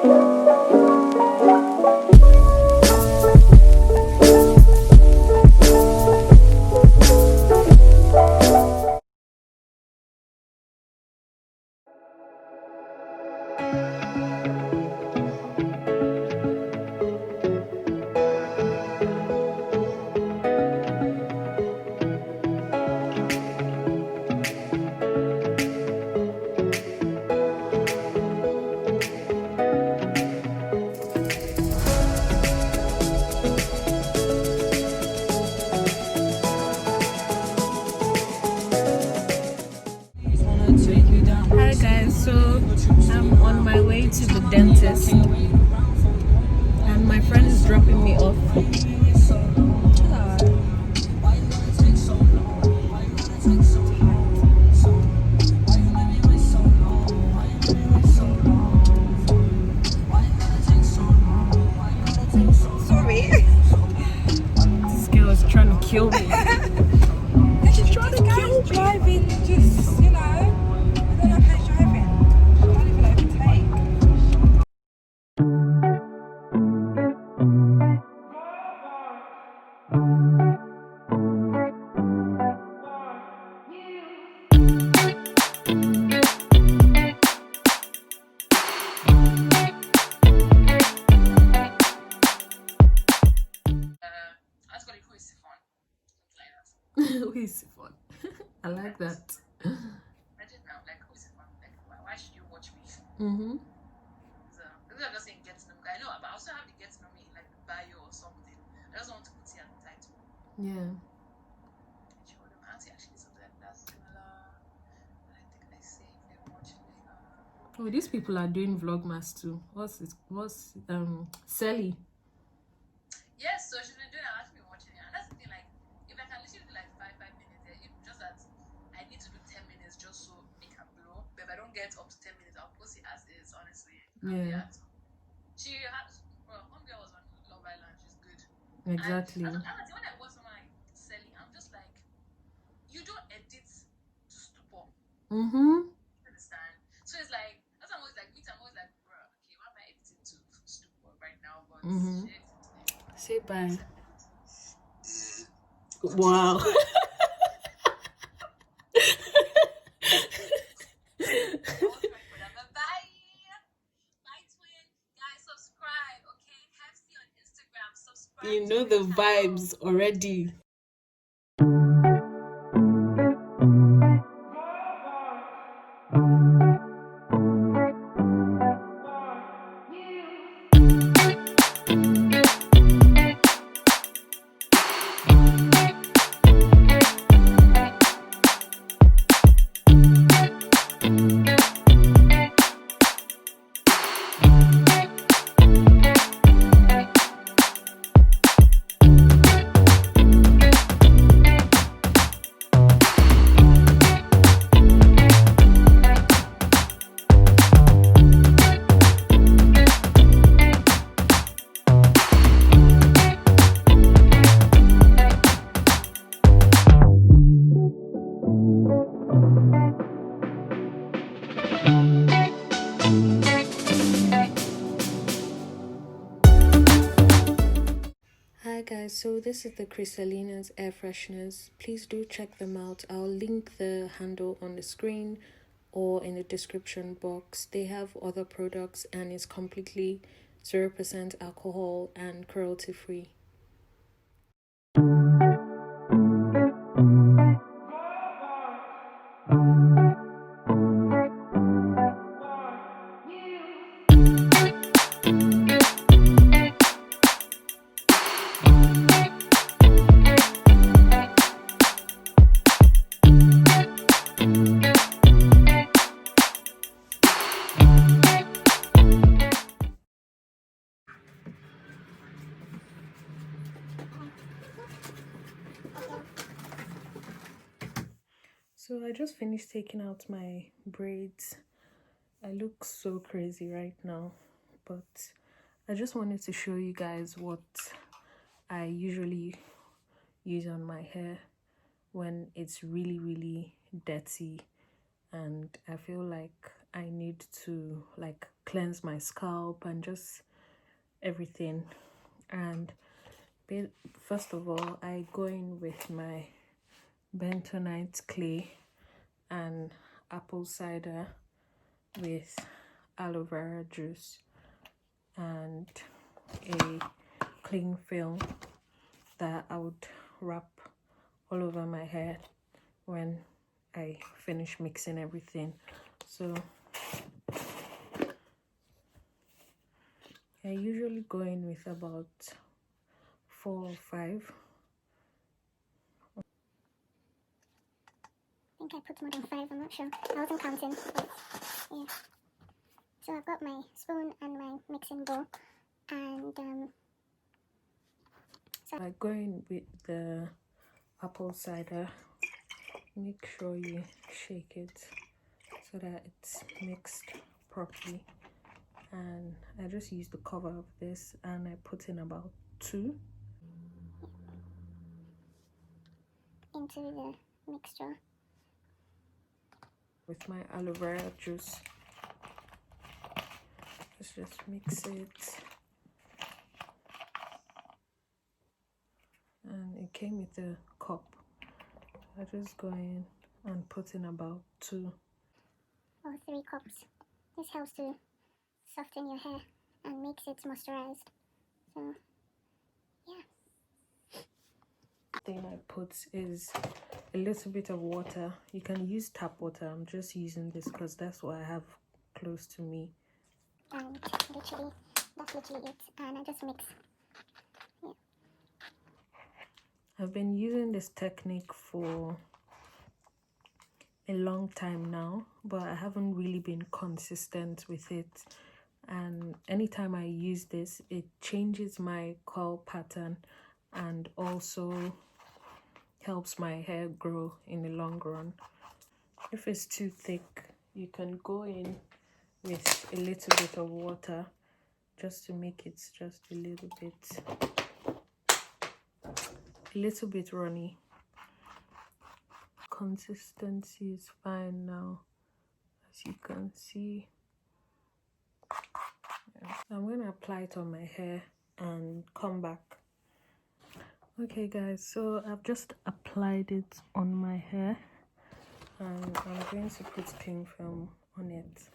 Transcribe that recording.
Hi guys, so I'm on my way to the dentist and my friend is dropping me off. Sorry. This girl is trying to kill me. She's trying to kill me. Driving, just, you know, I don't know how he's driving. I don't even overtake. I like that. Imagine now, like, who's it from? Like, why should you watch me? Mm-hmm. So, I'm just saying get to know me. I know, but I also have to get to know me in like the bio or something. I just want to put it at the title. Yeah. Actually something like that similar. I think I say if they're watching like Oh, these people are doing Vlogmas too. What's Sally? yes, so she's been doing it. I've actually been watching it, and that's the thing. Like, if I can literally do like 5 minutes, if just that I need to do 10 minutes just so it can blow. But if I don't get up to 10 minutes, I'll post it as is. Honestly, Yeah. She has. Well, one girl was on Love Island. She's good. Exactly. And when I watch someone like Sally, I'm just like, you don't edit to stupor. Mm-hmm. Understand? So it's like that's why I'm always like me. I'm always like, bro, okay, why am I editing to stupor right now? But Say bye. Wow. You know the vibes already. Hi guys, so this is the Crystallina's air fresheners. Please do check them out. I'll link the handle on the screen or in the description box. They have other products and it's completely 0% alcohol and cruelty free. So I just finished taking out my braids. I look so crazy right now, but I just wanted to show you guys what I usually use on my hair when it's really dirty and I feel like I need to like cleanse my scalp and just everything. And first of all, I go in with my bentonite clay and apple cider with aloe vera juice and a cling film that I would wrap all over my hair when I finish mixing everything. So I usually go in with about 4 or 5. I think I put more than 5, I'm not sure. I wasn't counting, but yeah. So I've got my spoon and my mixing bowl, and So I go in with the apple cider. Make sure you shake it so that it's mixed properly. And I just use the cover of this and I put in about 2 into the mixture with my aloe vera juice. Just mix it. And it came with a cup. I just go in and put in about 2 or 3 cups. This helps to soften your hair and makes it moisturized. So yeah. thing I put is a little bit of water. You can use tap water. I'm just using this because that's what I have close to me. And literally, that's literally it. And I just mix. Yeah. I've been using this technique for a long time now, but I haven't really been consistent with it. And anytime I use this, it changes my curl pattern and also helps my hair grow in the long run. If it's too thick, you can go in with a little bit of water just to make it just a little bit runny. Consistency is fine now, as you can see. I'm gonna apply it on my hair and come back. Okay guys, so I've just applied it on my hair and I'm going to put cling film on it.